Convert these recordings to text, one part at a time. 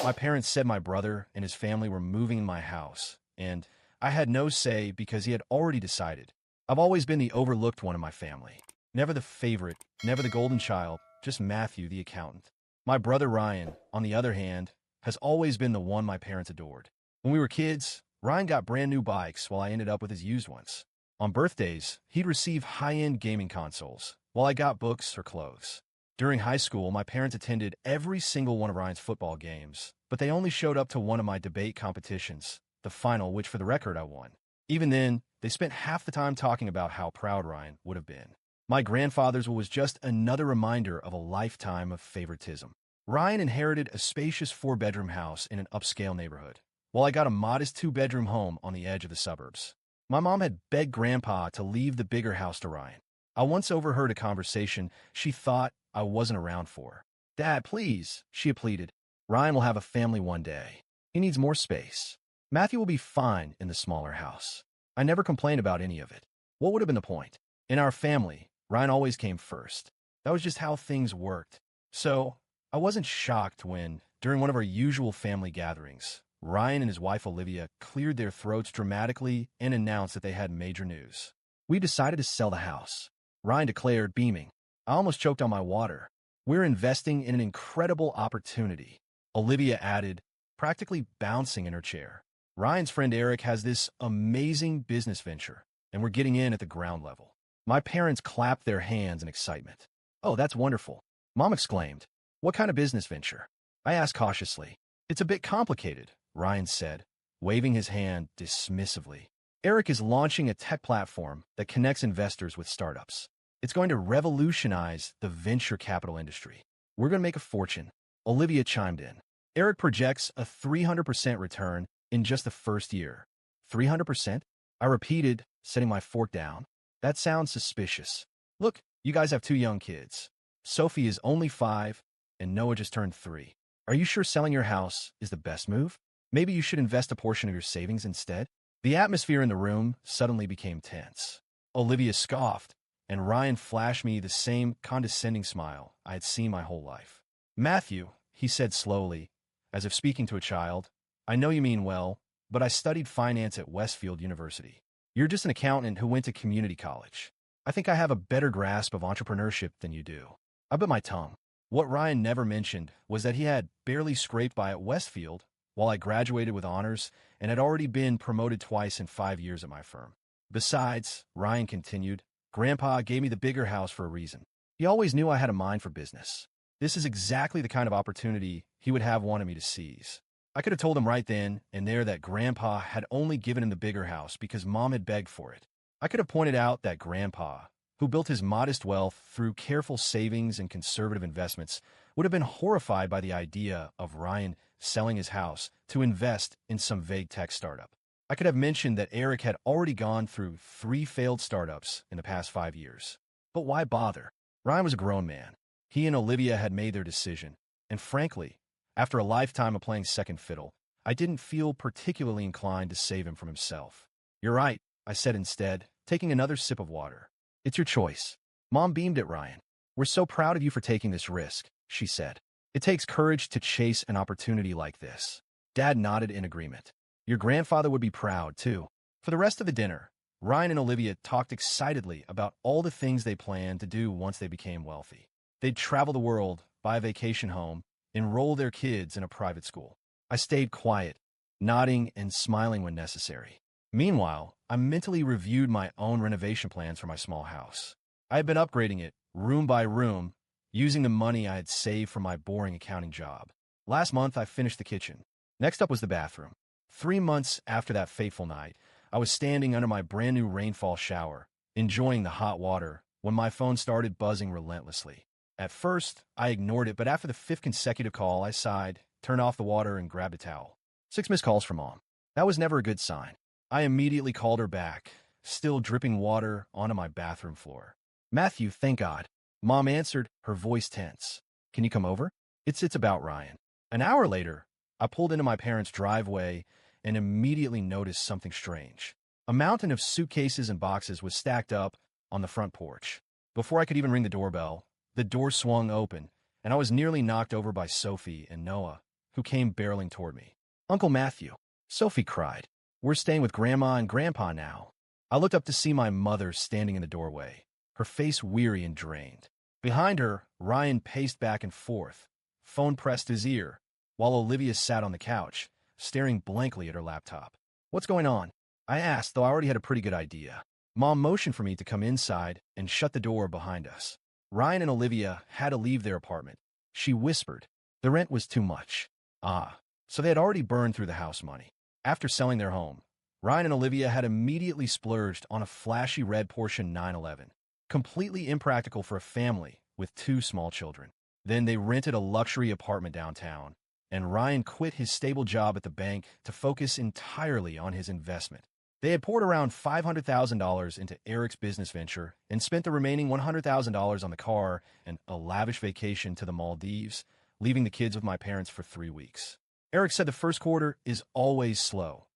My parents said my brother and his family were moving in my house, and I had no say because he had already decided. I've always been the overlooked one in my family. Never the favorite, never the golden child, just Matthew, the accountant. My brother Ryan, on the other hand, has always been the one my parents adored. When we were kids, Ryan got brand new bikes while I ended up with his used ones. On birthdays, he'd receive high-end gaming consoles, while I got books or clothes. During high school, my parents attended every single one of Ryan's football games, but they only showed up to one of my debate competitions, the final, which for the record I won. Even then, they spent half the time talking about how proud Ryan would have been. My grandfather's was just another reminder of a lifetime of favoritism. Ryan inherited a spacious four-bedroom house in an upscale neighborhood, while I got a modest two-bedroom home on the edge of the suburbs. My mom had begged Grandpa to leave the bigger house to Ryan. I once overheard a conversation she thought I wasn't around for. "Dad, please," she pleaded. "Ryan will have a family one day. He needs more space. Matthew will be fine in the smaller house." I never complained about any of it. What would have been the point? In our family, Ryan always came first. That was just how things worked. So, I wasn't shocked when, during one of our usual family gatherings, Ryan and his wife Olivia cleared their throats dramatically and announced that they had major news. "We decided to sell the house," Ryan declared, beaming. I almost choked on my water. "We're investing in an incredible opportunity," Olivia added, practically bouncing in her chair. "Ryan's friend Eric has this amazing business venture, and we're getting in at the ground level." My parents clapped their hands in excitement. "Oh, that's wonderful," Mom exclaimed. "What kind of business venture?" I asked cautiously. "It's a bit complicated," Ryan said, waving his hand dismissively. "Eric is launching a tech platform that connects investors with startups. It's going to revolutionize the venture capital industry. We're going to make a fortune," Olivia chimed in. "Eric projects a 300% return in just the first year." 300%? I repeated, setting my fork down. "That sounds suspicious. Look, you guys have two young kids. Sophie is only 5, and Noah just turned 3. Are you sure selling your house is the best move? Maybe you should invest a portion of your savings instead?" The atmosphere in the room suddenly became tense. Olivia scoffed, and Ryan flashed me the same condescending smile I had seen my whole life. "Matthew," he said slowly, as if speaking to a child, "I know you mean well, but I studied finance at Westfield University. You're just an accountant who went to community college. I think I have a better grasp of entrepreneurship than you do." I bit my tongue. What Ryan never mentioned was that he had barely scraped by at Westfield while I graduated with honors and had already been promoted twice in 5 years at my firm. "Besides," Ryan continued, "Grandpa gave me the bigger house for a reason. He always knew I had a mind for business. This is exactly the kind of opportunity he would have wanted me to seize." I could have told him right then and there that Grandpa had only given him the bigger house because Mom had begged for it. I could have pointed out that Grandpa, who built his modest wealth through careful savings and conservative investments, would have been horrified by the idea of Ryan selling his house to invest in some vague tech startup. I could have mentioned that Eric had already gone through 3 failed startups in the past 5 years. But why bother? Ryan was a grown man. He and Olivia had made their decision, and frankly, after a lifetime of playing second fiddle, I didn't feel particularly inclined to save him from himself. "You're right," I said instead, taking another sip of water. "It's your choice." Mom beamed at Ryan. "We're so proud of you for taking this risk," she said. "It takes courage to chase an opportunity like this." Dad nodded in agreement. "Your grandfather would be proud, too." For the rest of the dinner, Ryan and Olivia talked excitedly about all the things they planned to do once they became wealthy. They'd travel the world, buy a vacation home, enroll their kids in a private school. I stayed quiet, nodding and smiling when necessary. Meanwhile, I mentally reviewed my own renovation plans for my small house. I had been upgrading it, room by room, using the money I had saved from my boring accounting job. Last month, I finished the kitchen. Next up was the bathroom. 3 months after that fateful night, I was standing under my brand new rainfall shower, enjoying the hot water, when my phone started buzzing relentlessly. At first, I ignored it, but after the 5th consecutive call, I sighed, turned off the water, and grabbed a towel. 6 missed calls from Mom. That was never a good sign. I immediately called her back, still dripping water onto my bathroom floor. "Matthew, thank God." Mom answered, her voice tense. "Can you come over? It's about Ryan." An hour later, I pulled into my parents' driveway and immediately noticed something strange. A mountain of suitcases and boxes was stacked up on the front porch. Before I could even ring the doorbell, the door swung open, and I was nearly knocked over by Sophie and Noah, who came barreling toward me. "Uncle Matthew," Sophie cried. "We're staying with Grandma and Grandpa now." I looked up to see my mother standing in the doorway, her face weary and drained. Behind her, Ryan paced back and forth, phone pressed to his ear, while Olivia sat on the couch, staring blankly at her laptop. "What's going on?" I asked, though I already had a pretty good idea. Mom motioned for me to come inside and shut the door behind us. Ryan and Olivia had to leave their apartment. She whispered, "The rent was too much." Ah, so they had already burned through the house money. After selling their home, Ryan and Olivia had immediately splurged on a flashy red Porsche 911, completely impractical for a family with 2 small children. Then they rented a luxury apartment downtown, and Ryan quit his stable job at the bank to focus entirely on his investment. They had poured around $500,000 into Eric's business venture and spent the remaining $100,000 on the car and a lavish vacation to the Maldives, leaving the kids with my parents for 3 weeks. Eric said the first quarter is always slow,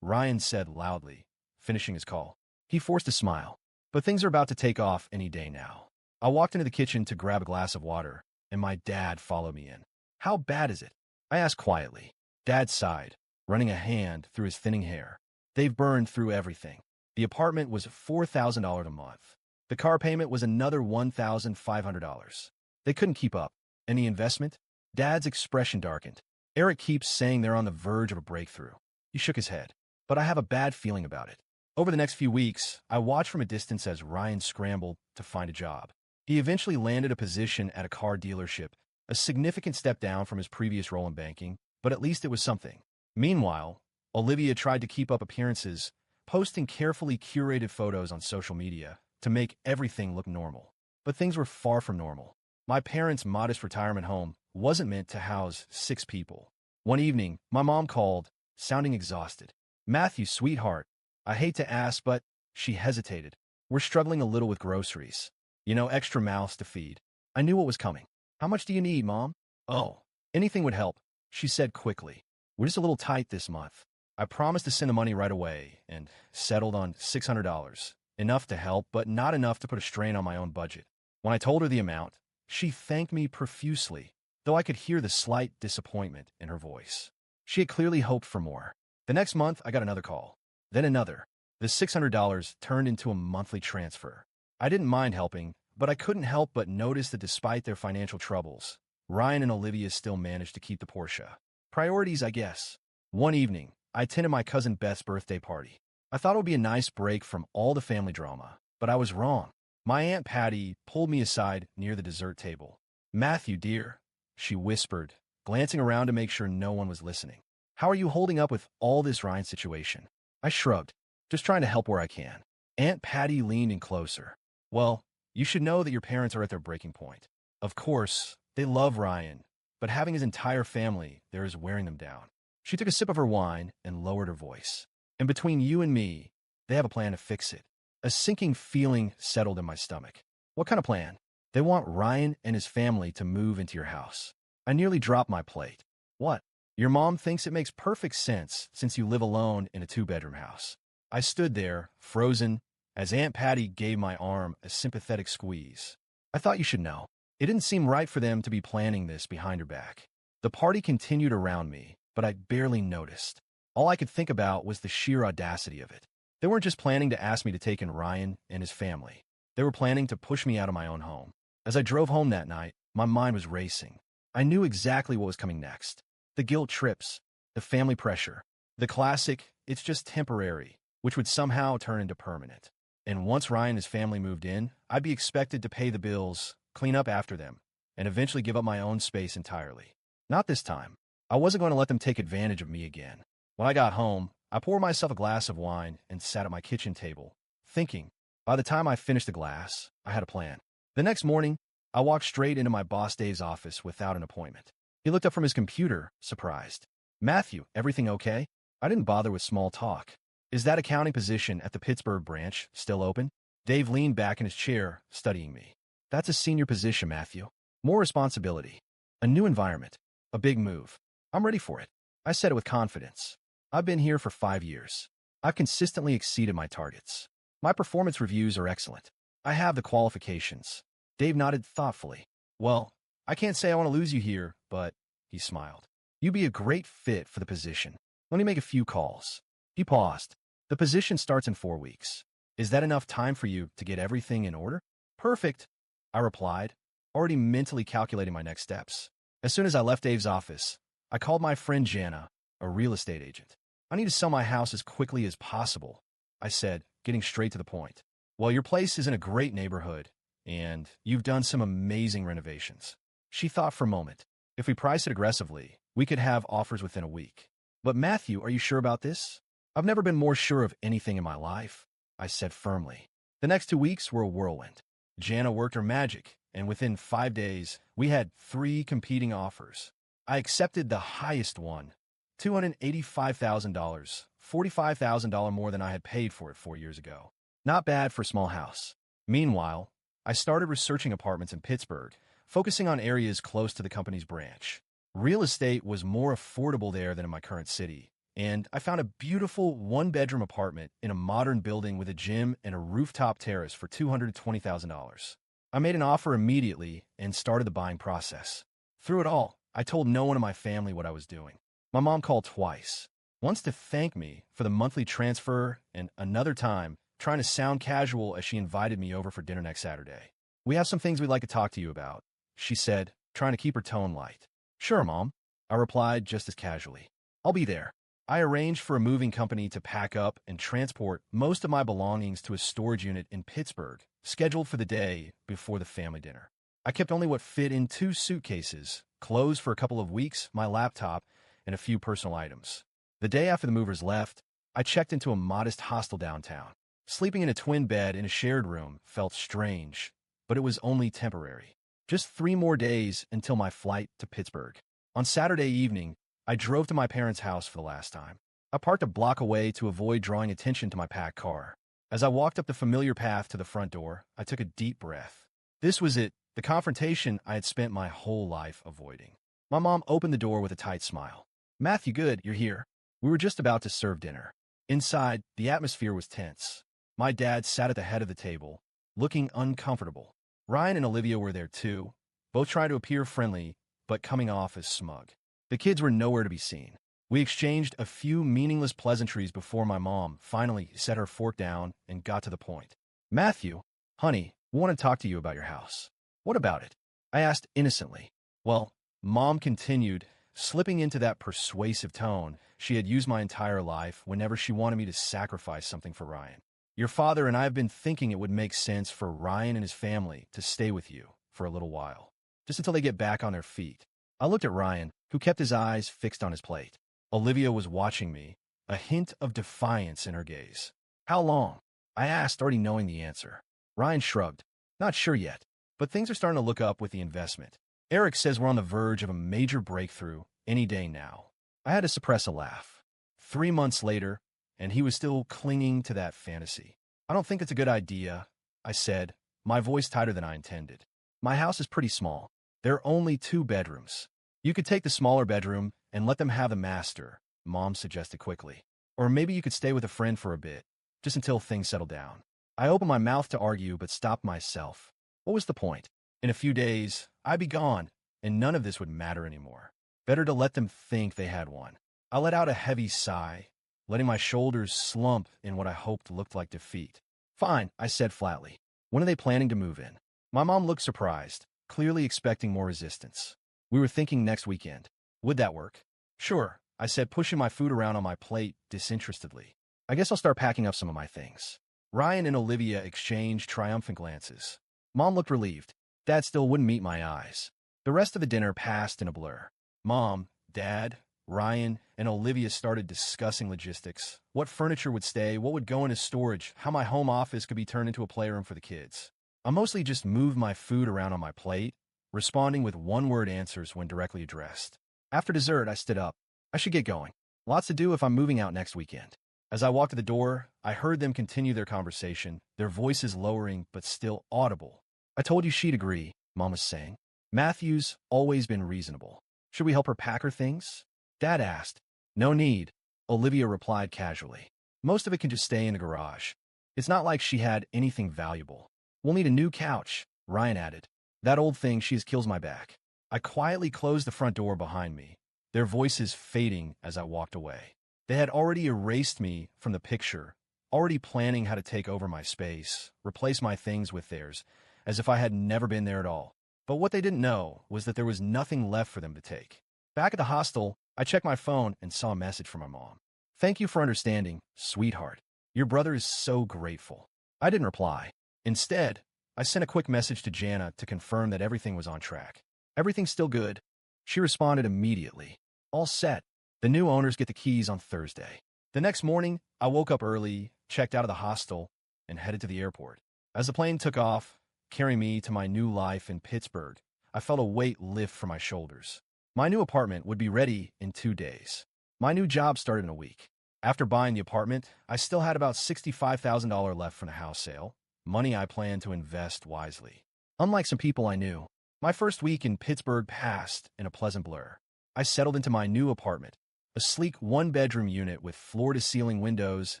Ryan said loudly, finishing his call. He forced a smile. But things are about to take off any day now. I walked into the kitchen to grab a glass of water, and my dad followed me in. "How bad is it?" I asked quietly. Dad sighed, running a hand through his thinning hair. "They've burned through everything. The apartment was $4,000 a month. The car payment was another $1,500. They couldn't keep up. And the investment?" Dad's expression darkened. "Eric keeps saying they're on the verge of a breakthrough." He shook his head. "But I have a bad feeling about it." Over the next few weeks, I watched from a distance as Ryan scrambled to find a job. He eventually landed a position at a car dealership, a significant step down from his previous role in banking, but at least it was something. Meanwhile, Olivia tried to keep up appearances, posting carefully curated photos on social media to make everything look normal. But things were far from normal. My parents' modest retirement home wasn't meant to house 6 people. One evening, my mom called, sounding exhausted. "Matthew, sweetheart, I hate to ask, but..." She hesitated. "We're struggling a little with groceries. Extra mouths to feed." I knew what was coming. "How much do you need, Mom?" "Oh, anything would help," she said quickly. "We're just a little tight this month." I promised to send the money right away and settled on $600. Enough to help, but not enough to put a strain on my own budget. When I told her the amount, she thanked me profusely, though I could hear the slight disappointment in her voice. She had clearly hoped for more. The next month, I got another call. Then another. The $600 turned into a monthly transfer. I didn't mind helping, but I couldn't help but notice that despite their financial troubles, Ryan and Olivia still managed to keep the Porsche. Priorities, I guess. One evening, I attended my cousin Beth's birthday party. I thought it would be a nice break from all the family drama, but I was wrong. My Aunt Patty pulled me aside near the dessert table. "Matthew, dear," she whispered, glancing around to make sure no one was listening. "How are you holding up with all this Ryan situation?" I shrugged, just trying to help where I can. Aunt Patty leaned in closer. "Well, you should know that your parents are at their breaking point. Of course, they love Ryan, but having his entire family there is wearing them down." She took a sip of her wine and lowered her voice. "And between you and me, they have a plan to fix it." A sinking feeling settled in my stomach. "What kind of plan?" "They want Ryan and his family to move into your house." I nearly dropped my plate. "What?" "Your mom thinks it makes perfect sense since you live alone in a 2-bedroom house." I stood there, frozen, as Aunt Patty gave my arm a sympathetic squeeze. "I thought you should know. It didn't seem right for them to be planning this behind her back." The party continued around me, but I barely noticed. All I could think about was the sheer audacity of it. They weren't just planning to ask me to take in Ryan and his family. They were planning to push me out of my own home. As I drove home that night, my mind was racing. I knew exactly what was coming next. The guilt trips, the family pressure, the classic, "it's just temporary," which would somehow turn into permanent. And once Ryan and his family moved in, I'd be expected to pay the bills, clean up after them, and eventually give up my own space entirely. Not this time. I wasn't going to let them take advantage of me again. When I got home, I poured myself a glass of wine and sat at my kitchen table, thinking. By the time I finished the glass, I had a plan. The next morning, I walked straight into my boss Dave's office without an appointment. He looked up from his computer, surprised. "Matthew, everything okay?" I didn't bother with small talk. "Is that accounting position at the Pittsburgh branch still open?" Dave leaned back in his chair, studying me. "That's a senior position, Matthew. More responsibility. A new environment. A big move. I'm ready for it." I said it with confidence. "I've been here for 5 years. I've consistently exceeded my targets. My performance reviews are excellent. I have the qualifications." Dave nodded thoughtfully. "Well, I can't say I want to lose you here, but..." He smiled. You'd be a great fit for the position. Let me make a few calls. He paused. The position starts in 4 weeks. Is that enough time for you to get everything in order? Perfect, I replied, already mentally calculating my next steps. As soon as I left Dave's office, I called my friend Jana, a real estate agent. I need to sell my house as quickly as possible, I said, getting straight to the point. Well, your place is in a great neighborhood, and you've done some amazing renovations. She thought for a moment. If we price it aggressively, we could have offers within a week. But Matthew, are you sure about this? I've never been more sure of anything in my life, I said firmly. The next 2 weeks were a whirlwind. Jana worked her magic, and within 5 days, we had 3 competing offers. I accepted the highest one, $285,000, $45,000 more than I had paid for it 4 years ago. Not bad for a small house. Meanwhile, I started researching apartments in Pittsburgh, focusing on areas close to the company's branch. Real estate was more affordable there than in my current city, and I found a beautiful one-bedroom apartment in a modern building with a gym and a rooftop terrace for $220,000. I made an offer immediately and started the buying process. Through it all, I told no one in my family what I was doing. My mom called twice, once to thank me for the monthly transfer and another time trying to sound casual as she invited me over for dinner next Saturday. We have some things we'd like to talk to you about, she said, trying to keep her tone light. Sure, Mom, I replied just as casually. I'll be there. I arranged for a moving company to pack up and transport most of my belongings to a storage unit in Pittsburgh, scheduled for the day before the family dinner. I kept only what fit in 2 suitcases, clothes for a couple of weeks, my laptop, and a few personal items. The day after the movers left, I checked into a modest hostel downtown. Sleeping in a twin bed in a shared room felt strange, but it was only temporary. Just 3 more days until my flight to Pittsburgh. On Saturday evening, I drove to my parents' house for the last time. I parked a block away to avoid drawing attention to my packed car. As I walked up the familiar path to the front door, I took a deep breath. This was it, the confrontation I had spent my whole life avoiding. My mom opened the door with a tight smile. Matthew, good, you're here. We were just about to serve dinner. Inside, the atmosphere was tense. My dad sat at the head of the table, looking uncomfortable. Ryan and Olivia were there too, both trying to appear friendly, but coming off as smug. The kids were nowhere to be seen. We exchanged a few meaningless pleasantries before my mom finally set her fork down and got to the point. Matthew, honey, we want to talk to you about your house. What about it? I asked innocently. Well, Mom continued, slipping into that persuasive tone she had used my entire life whenever she wanted me to sacrifice something for Ryan. Your father and I have been thinking it would make sense for Ryan and his family to stay with you for a little while, just until they get back on their feet. I looked at Ryan, who kept his eyes fixed on his plate. Olivia was watching me, a hint of defiance in her gaze. How long? I asked, already knowing the answer. Ryan shrugged. Not sure yet, but things are starting to look up with the investment. Eric says we're on the verge of a major breakthrough any day now. I had to suppress a laugh. 3 months later, and he was still clinging to that fantasy. I don't think it's a good idea, I said, my voice tighter than I intended. My house is pretty small. There are only 2 bedrooms. You could take the smaller bedroom and let them have the master, Mom suggested quickly. Or maybe you could stay with a friend for a bit, just until things settle down. I opened my mouth to argue but stopped myself. What was the point? In a few days, I'd be gone, and none of this would matter anymore. Better to let them think they had one. I let out a heavy sigh, letting my shoulders slump in what I hoped looked like defeat. Fine, I said flatly. When are they planning to move in? My mom looked surprised, clearly expecting more resistance. We were thinking next weekend. Would that work? Sure, I said, pushing my food around on my plate disinterestedly. I guess I'll start packing up some of my things. Ryan and Olivia exchanged triumphant glances. Mom looked relieved. Dad still wouldn't meet my eyes. The rest of the dinner passed in a blur. Mom, Dad, Ryan, and Olivia started discussing logistics. What furniture would stay, what would go into storage, how my home office could be turned into a playroom for the kids. I mostly just moved my food around on my plate, responding with one-word answers when directly addressed. After dessert, I stood up. I should get going. Lots to do if I'm moving out next weekend. As I walked to the door, I heard them continue their conversation, their voices lowering but still audible. I told you she'd agree, Mom was saying. Matthew's always been reasonable. Should we help her pack her things? Dad asked. No need, Olivia replied casually. Most of it can just stay in the garage. It's not like she had anything valuable. We'll need a new couch, Ryan added. That old thing kills my back. I quietly closed the front door behind me, their voices fading as I walked away. They had already erased me from the picture, already planning how to take over my space, replace my things with theirs, as if I had never been there at all. But what they didn't know was that there was nothing left for them to take. Back at the hostel, I checked my phone and saw a message from my mom. "Thank you for understanding, sweetheart. Your brother is so grateful." I didn't reply. Instead, I sent a quick message to Jana to confirm that everything was on track. "Everything's still good." She responded immediately. "All set. The new owners get the keys on Thursday." The next morning, I woke up early, checked out of the hostel, and headed to the airport. As the plane took off, carrying me to my new life in Pittsburgh, I felt a weight lift from my shoulders. My new apartment would be ready in 2 days. My new job started in a week. After buying the apartment, I still had about $65,000 left from the house sale, money I planned to invest wisely. Unlike some people I knew, my first week in Pittsburgh passed in a pleasant blur. I settled into my new apartment, a sleek one-bedroom unit with floor-to-ceiling windows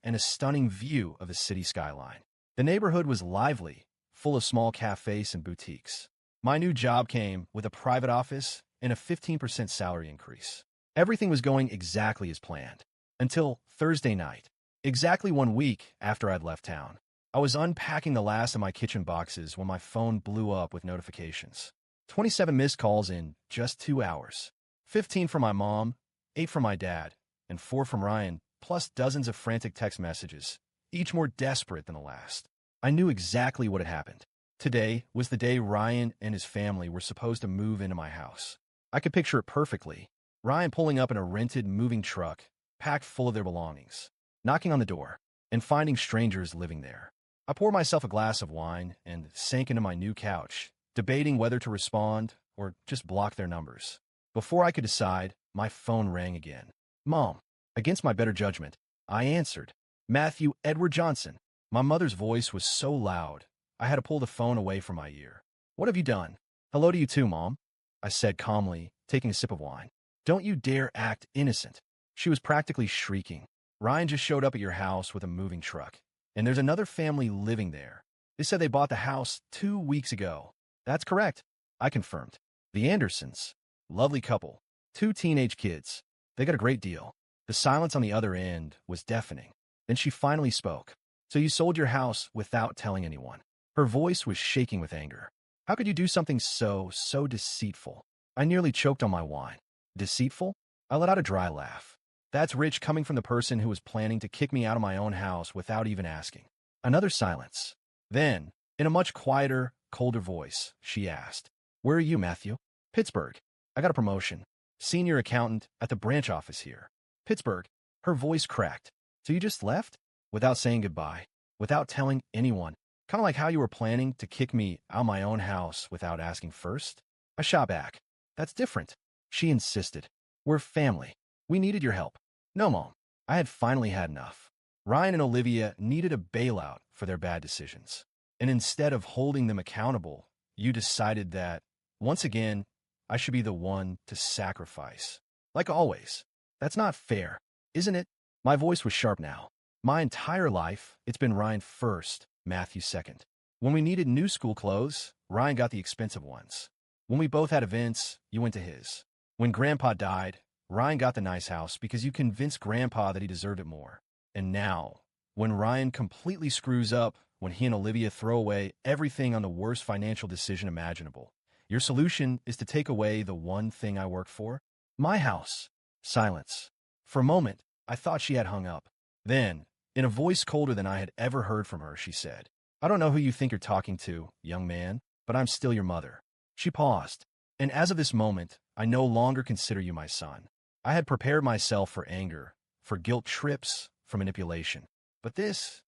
and a stunning view of the city skyline. The neighborhood was lively, full of small cafes and boutiques. My new job came with a private office and a 15% salary increase. Everything was going exactly as planned. Until Thursday night, exactly 1 week after I'd left town. I was unpacking the last of my kitchen boxes when my phone blew up with notifications. 27 missed calls in just 2 hours. 15 from my mom, 8 from my dad, and 4 from Ryan, plus dozens of frantic text messages, each more desperate than the last. I knew exactly what had happened. Today was the day Ryan and his family were supposed to move into my house. I could picture it perfectly. Ryan pulling up in a rented moving truck, packed full of their belongings, knocking on the door, and finding strangers living there. I poured myself a glass of wine and sank into my new couch, debating whether to respond or just block their numbers. Before I could decide, my phone rang again. "Mom." Against my better judgment, I answered. "Matthew Edward Johnson." My mother's voice was so loud, I had to pull the phone away from my ear. "What have you done?" "Hello to you too, Mom," I said calmly, taking a sip of wine. "Don't you dare act innocent." She was practically shrieking. "Ryan just showed up at your house with a moving truck, and there's another family living there. They said they bought the house 2 weeks ago." "That's correct," I confirmed. "The Andersons. Lovely couple. 2 teenage kids. They got a great deal." The silence on the other end was deafening. Then she finally spoke. "So you sold your house without telling anyone." Her voice was shaking with anger. "How could you do something so deceitful?" I nearly choked on my wine. "Deceitful?" I let out a dry laugh. "That's rich coming from the person who was planning to kick me out of my own house without even asking." Another silence. Then, in a much quieter, colder voice, she asked, "Where are you, Matthew?" "Pittsburgh. I got a promotion. Senior accountant at the branch office here." "Pittsburgh." Her voice cracked. "So you just left? Without saying goodbye? Without telling anyone? Kind of like how you were planning to kick me out of my own house without asking first?" I shot back. "That's different." She insisted. "We're family. We needed your help." "No, Mom." I had finally had enough. Ryan and Olivia needed a bailout for their bad decisions. And instead of holding them accountable, you decided that, once again, I should be the one to sacrifice. Like always. That's not fair, isn't it? My voice was sharp now. My entire life, it's been Ryan first, Matthew second. When we needed new school clothes, Ryan got the expensive ones. When we both had events, you went to his. When Grandpa died, Ryan got the nice house because you convinced Grandpa that he deserved it more. And now, when Ryan completely screws up, when he and Olivia throw away everything on the worst financial decision imaginable, your solution is to take away the one thing I work for? My house. Silence. For a moment, I thought she had hung up. Then, in a voice colder than I had ever heard from her, she said, "I don't know who you think you're talking to, young man, but I'm still your mother." She paused. "And as of this moment, I no longer consider you my son." I had prepared myself for anger, for guilt trips, for manipulation. But this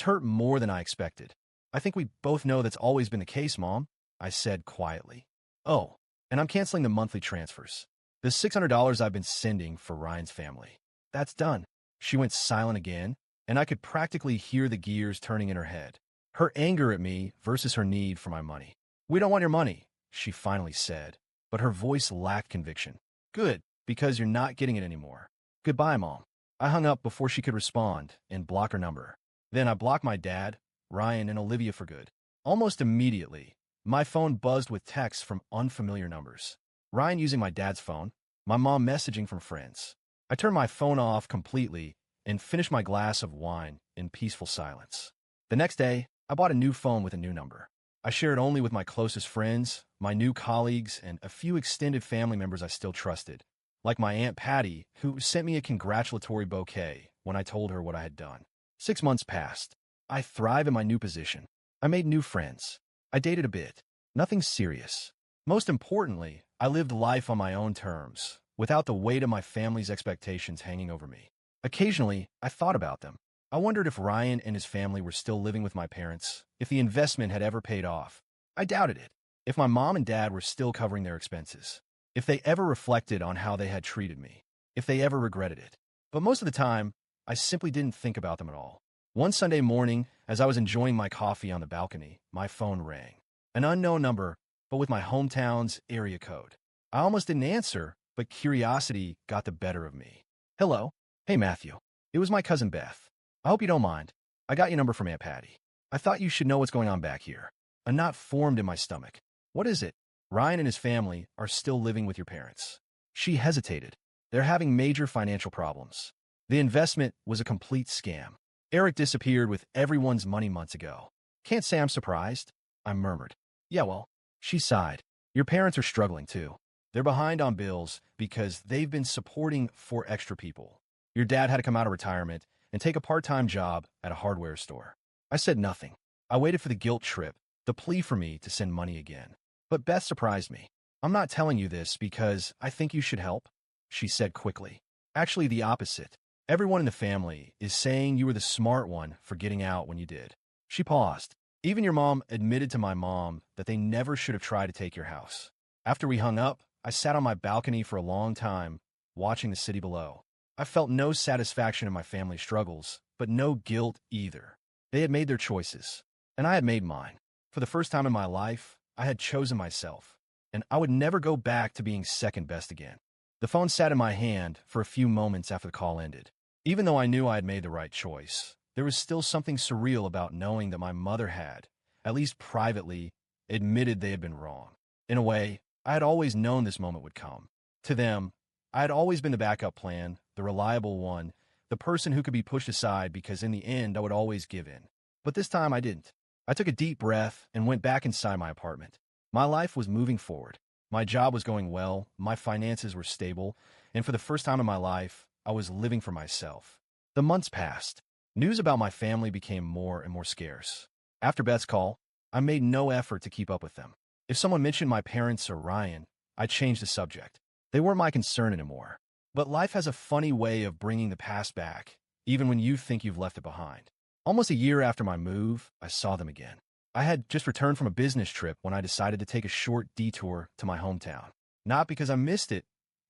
hurt more than I expected. "I think we both know that's always been the case, Mom," I said quietly. "Oh, and I'm canceling the monthly transfers. The $600 I've been sending for Ryan's family. That's done." She went silent again, and I could practically hear the gears turning in her head. Her anger at me versus her need for my money. "We don't want your money," she finally said, but her voice lacked conviction. "Good, because you're not getting it anymore. Goodbye, Mom." I hung up before she could respond and block her number. Then I blocked my dad, Ryan, and Olivia for good. Almost immediately, my phone buzzed with texts from unfamiliar numbers. Ryan using my dad's phone, my mom messaging from friends. I turned my phone off completely and finished my glass of wine in peaceful silence. The next day, I bought a new phone with a new number. I shared only with my closest friends, my new colleagues, and a few extended family members I still trusted, like my Aunt Patty, who sent me a congratulatory bouquet when I told her what I had done. 6 months passed. I thrive in my new position. I made new friends. I dated a bit. Nothing serious. Most importantly, I lived life on my own terms, without the weight of my family's expectations hanging over me. Occasionally, I thought about them. I wondered if Ryan and his family were still living with my parents, if the investment had ever paid off. I doubted it. If my mom and dad were still covering their expenses. If they ever reflected on how they had treated me. If they ever regretted it. But most of the time, I simply didn't think about them at all. One Sunday morning, as I was enjoying my coffee on the balcony, my phone rang. An unknown number, but with my hometown's area code. I almost didn't answer, but curiosity got the better of me. Hello? Hey, Matthew. It was my cousin Beth. I hope you don't mind. I got your number from Aunt Patty. I thought you should know what's going on back here. A knot formed in my stomach. What is it? Ryan and his family are still living with your parents. She hesitated. They're having major financial problems. The investment was a complete scam. Eric disappeared with everyone's money months ago. Can't say I'm surprised, I murmured. Yeah, well, she sighed. Your parents are struggling too. They're behind on bills because they've been supporting 4 extra people. Your dad had to come out of retirement and take a part-time job at a hardware store. I said nothing. I waited for the guilt trip, the plea for me to send money again. But Beth surprised me. I'm not telling you this because I think you should help, she said quickly. Actually, the opposite. Everyone in the family is saying you were the smart one for getting out when you did. She paused. Even your mom admitted to my mom that they never should have tried to take your house. After we hung up, I sat on my balcony for a long time, watching the city below. I felt no satisfaction in my family's struggles, but no guilt either. They had made their choices, and I had made mine. For the first time in my life, I had chosen myself, and I would never go back to being second best again. The phone sat in my hand for a few moments after the call ended. Even though I knew I had made the right choice, there was still something surreal about knowing that my mother had, at least privately, admitted they had been wrong. In a way, I had always known this moment would come. To them, I had always been the backup plan, the reliable one, the person who could be pushed aside because in the end I would always give in. But this time I didn't. I took a deep breath and went back inside my apartment. My life was moving forward. My job was going well, my finances were stable, and for the first time in my life, I was living for myself. The months passed. News about my family became more and more scarce. After Beth's call, I made no effort to keep up with them. If someone mentioned my parents or Ryan, I changed the subject. They weren't my concern anymore. But life has a funny way of bringing the past back, even when you think you've left it behind. Almost a year after my move, I saw them again. I had just returned from a business trip when I decided to take a short detour to my hometown. Not because I missed it,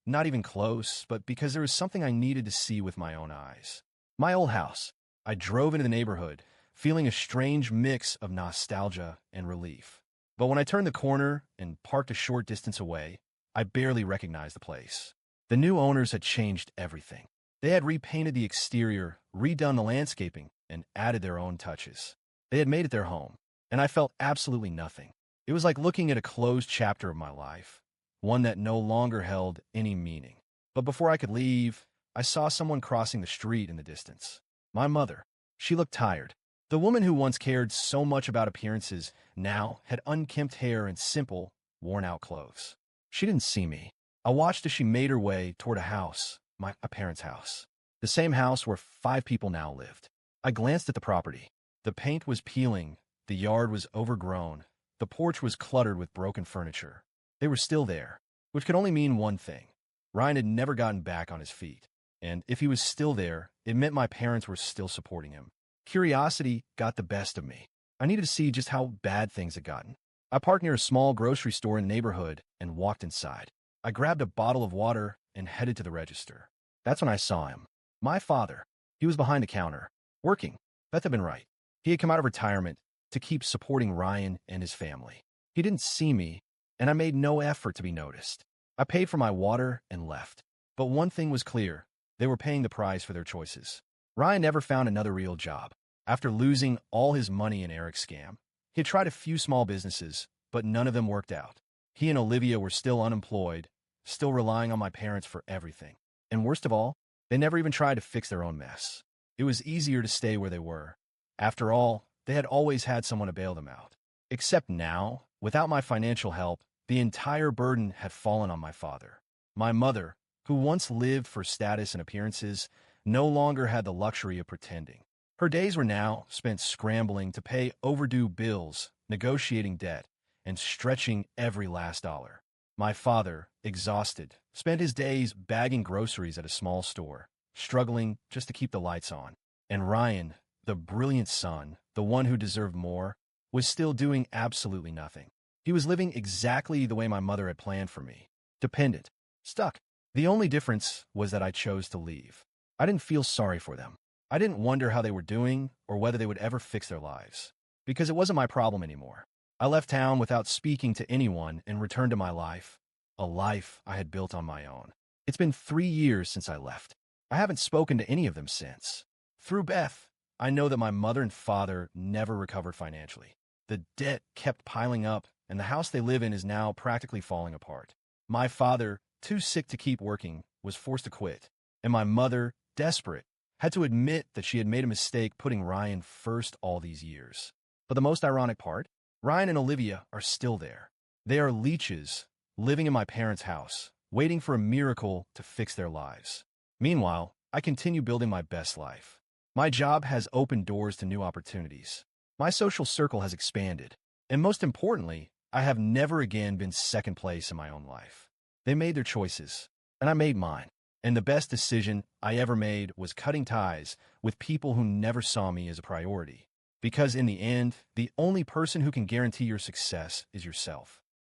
not even close, but because there was something I needed to see with my own eyes. My old house. I drove into the neighborhood, feeling a strange mix of nostalgia and relief. But when I turned the corner and parked a short distance away, I barely recognized the place. The new owners had changed everything. They had repainted the exterior, redone the landscaping, and added their own touches. They had made it their home, and I felt absolutely nothing. It was like looking at a closed chapter of my life, one that no longer held any meaning. But before I could leave, I saw someone crossing the street in the distance. My mother. She looked tired. The woman who once cared so much about appearances now had unkempt hair and simple, worn-out clothes. She didn't see me. I watched as she made her way toward a house, my parents' house. The same house where 5 people now lived. I glanced at the property. The paint was peeling, the yard was overgrown, the porch was cluttered with broken furniture. They were still there, which could only mean one thing. Ryan had never gotten back on his feet, and if he was still there, it meant my parents were still supporting him. Curiosity got the best of me. I needed to see just how bad things had gotten. I parked near a small grocery store in the neighborhood and walked inside. I grabbed a bottle of water and headed to the register. That's when I saw him. My father. He was behind the counter, working. Beth had been right. He had come out of retirement to keep supporting Ryan and his family. He didn't see me, and I made no effort to be noticed. I paid for my water and left. But one thing was clear. They were paying the price for their choices. Ryan never found another real job. After losing all his money in Eric's scam, he had tried a few small businesses, but none of them worked out. He and Olivia were still unemployed, still relying on my parents for everything. And worst of all, they never even tried to fix their own mess. It was easier to stay where they were. After all, they had always had someone to bail them out. Except now, without my financial help, the entire burden had fallen on my father. My mother, who once lived for status and appearances, no longer had the luxury of pretending. Her days were now spent scrambling to pay overdue bills, negotiating debt, and stretching every last dollar. My father, exhausted, spent his days bagging groceries at a small store, struggling just to keep the lights on. And Ryan, the brilliant son, the one who deserved more, was still doing absolutely nothing. He was living exactly the way my mother had planned for me. Dependent. Stuck. The only difference was that I chose to leave. I didn't feel sorry for them. I didn't wonder how they were doing or whether they would ever fix their lives. Because it wasn't my problem anymore. I left town without speaking to anyone and returned to my life. A life I had built on my own. It's been 3 years since I left. I haven't spoken to any of them since. Through Beth, I know that my mother and father never recovered financially. The debt kept piling up, and the house they live in is now practically falling apart. My father, too sick to keep working, was forced to quit. And my mother, desperate, had to admit that she had made a mistake putting Ryan first all these years. But the most ironic part? Ryan and Olivia are still there. They are leeches, living in my parents' house, waiting for a miracle to fix their lives. Meanwhile, I continue building my best life. My job has opened doors to new opportunities. My social circle has expanded. And most importantly, I have never again been second place in my own life. They made their choices, and I made mine. And the best decision I ever made was cutting ties with people who never saw me as a priority. Because in the end, the only person who can guarantee your success is yourself.